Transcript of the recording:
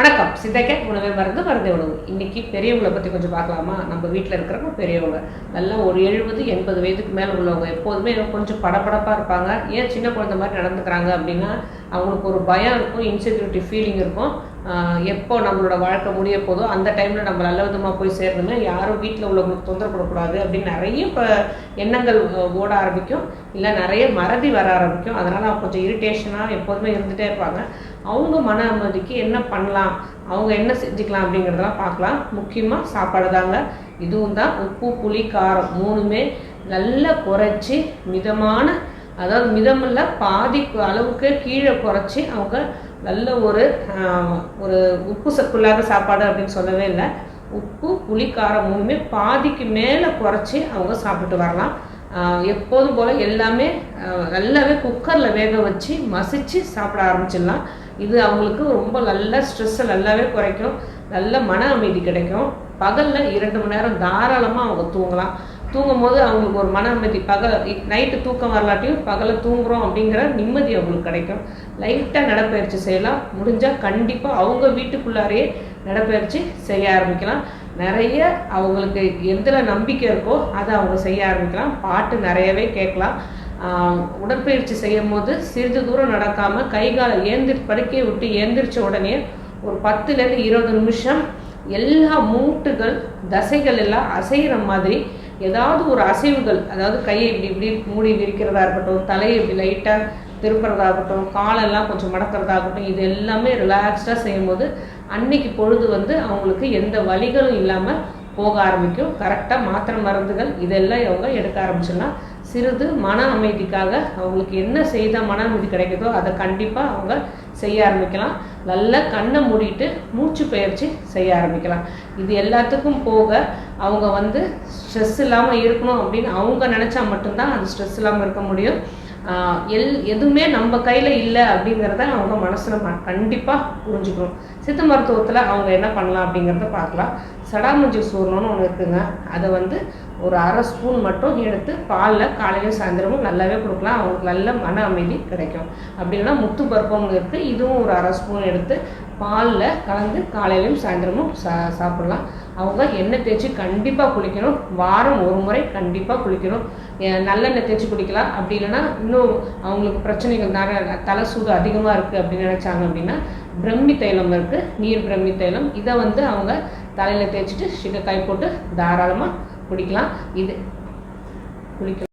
வணக்கம். சித்தைக்க உணவே மருந்து மருந்தே உணவு. இன்னைக்கு பெரியவங்களை பற்றி கொஞ்சம் பார்க்கலாமா? நம்ம வீட்டில் இருக்கிறவங்க பெரியவங்க நல்லா ஒரு 70-80 வயதுக்கு மேலே உள்ளவங்க எப்போதுமே கொஞ்சம் படபடப்பாக இருப்பாங்க. ஏன் சின்ன குழந்தை மாதிரி நடந்துக்கிறாங்க அப்படின்னா அவங்களுக்கு ஒரு பயம் இருக்கும், இன்செக்யூரிட்டி ஃபீலிங் இருக்கும். எப்போ நம்மளோட வாழ்க்கை முடிய போதோ அந்த டைமில் நம்ம நல்ல விதமாக போய் சேரணுமே, யாரும் வீட்டில் உள்ளவங்களுக்கு தொந்தரவு கொடுக்கூடாது அப்படின்னு நிறைய இப்போ எண்ணங்கள் ஓட ஆரம்பிக்கும். இல்லை நிறைய மறதி வர ஆரம்பிக்கும். அதனால் அவங்க கொஞ்சம் இரிட்டேஷனாக எப்போதுமே இருந்துகிட்டே இருப்பாங்க. அவங்க மன அமைதிக்கு என்ன பண்ணலாம், அவங்க என்ன செஞ்சுக்கலாம் அப்படிங்கிறதெல்லாம் பார்க்கலாம். முக்கியமாக சாப்பாடு தாங்க. இதுவும் தான் உப்பு புளி காரம் மூணுமே நல்லா குறைச்சி மிதமான, அதாவது மிதமில்ல பாதி அளவுக்கு கீழே குறைச்சி அவங்க நல்ல ஒரு உப்பு சத்துள்ளாத சாப்பாடு அப்படின்னு சொல்லவே இல்லை. உப்பு புளி காரம் மூணுமே பாதிக்கு மேலே குறைச்சி அவங்க சாப்பிட்டு வரலாம். எப்போதும் போல் எல்லாமே நல்லாவே குக்கரில் வேக வச்சு மசிச்சு சாப்பிட ஆரம்பிச்சிடலாம். இது அவங்களுக்கு ரொம்ப நல்ல ஸ்ட்ரெஸ்ஸை நல்லாவே குறைக்கும், நல்ல மன அமைதி கிடைக்கும். பகலில் 2 மணி நேரம் தாராளமாக அவங்க தூங்கலாம். தூங்கும் போது அவங்களுக்கு ஒரு மன அமைதி, நைட்டு தூக்கம் வரலாட்டியும் பகலில் தூங்குறோம் அப்படிங்கிற நிம்மதி அவங்களுக்கு கிடைக்கும். லைட்டாக நடைப்பயிற்சி செய்யலாம். முடிஞ்சால் கண்டிப்பாக அவங்க வீட்டுக்குள்ளாரையே நடைப்பயிற்சி செய்ய ஆரம்பிக்கலாம். நிறைய அவங்களுக்கு எதில் நம்பிக்கை இருக்கோ அதை அவங்க செய்ய ஆரம்பிக்கலாம். பாட்டு நிறையவே கேட்கலாம். உடற்பயிற்சி செய்யும் போது சிறிது தூரம் நடக்காமல் கை காலை படுக்கையை விட்டு ஏந்திரிச்ச உடனே ஒரு 10-20 நிமிஷம் எல்லா மூட்டுகள் தசைகள் எல்லாம் அசைகிற மாதிரி ஏதாவது ஒரு அசைவுகள், அதாவது கையை இப்படி இப்படி மூடி விரிக்கிறதா இருக்கட்டும், தலையை இப்படி லைட்டாக திருப்புறதாகட்டும், காலெல்லாம் கொஞ்சம் மடக்கிறதாகட்டும், இது எல்லாமே ரிலாக்ஸ்டாக செய்யும்போது அன்னைக்கு பொழுது அவங்களுக்கு எந்த வலிகளும் இல்லாமல் போக ஆரம்பிக்கும். கரெக்டாக மாத்திரை மருந்துகள் இதெல்லாம் அவங்க எடுக்க ஆரம்பிச்சிடலாம். சிறிது மன அமைதிக்காக அவங்களுக்கு என்ன செய்தால் மன அமைதி கிடைக்குதோ அதை கண்டிப்பாக அவங்க செய்ய ஆரம்பிக்கலாம். நல்லா கண்ணை மூடிட்டு மூச்சு பயிற்சி செய்ய ஆரம்பிக்கலாம். இது எல்லாத்துக்கும் போக அவங்க ஸ்ட்ரெஸ் இல்லாமல் இருக்கணும் அப்படின்னு அவங்க நினச்சா மட்டும்தான் அது ஸ்ட்ரெஸ் இல்லாமல் இருக்க முடியும். எதுவுமே நம்ம கையில் இல்லை அப்படிங்கிறத அவங்க மனசில் கண்டிப்பாக புரிஞ்சுக்கணும். சித்த மருத்துவத்தில் அவங்க என்ன பண்ணலாம் அப்படிங்கிறத பார்க்கலாம். சடாமஞ்சி சூர்ணம்னு ஒன்று இருக்குங்க. அதை ஒரு 1/2 ஸ்பூன் மட்டும் எடுத்து பாலில் காலையிலும் சாயந்தரமும் நல்லாவே கொடுக்கலாம். அவங்களுக்கு நல்ல மன அமைதி கிடைக்கும். அப்படின்னா முத்து பருப்பம்னு இருக்குது, இதுவும் ஒரு 1/2 ஸ்பூன் எடுத்து பாலில் கலந்து காலையிலும் சாயந்தரமும் சாப்பிடலாம். அவங்க எண்ணெய் தேய்ச்சி கண்டிப்பாக குளிக்கணும். வாரம் ஒரு முறை கண்டிப்பாக குளிக்கணும். நல்லெண்ணெய் தேய்ச்சி குளிக்கலாம். அப்படி இல்லைன்னா இன்னும் அவங்களுக்கு பிரச்சனைகள் தலை சூடு அதிகமாக இருக்குது அப்படின்னு நினச்சாங்க அப்படின்னா பிரம்மி தைலம் இருக்குது, நீர் பிரம்மி தைலம். இதை அவங்க தலையில் தேய்ச்சிட்டு சிகக்காய் போட்டு தாராளமாக குடிக்கலாம். இது குளிக்கலாம்.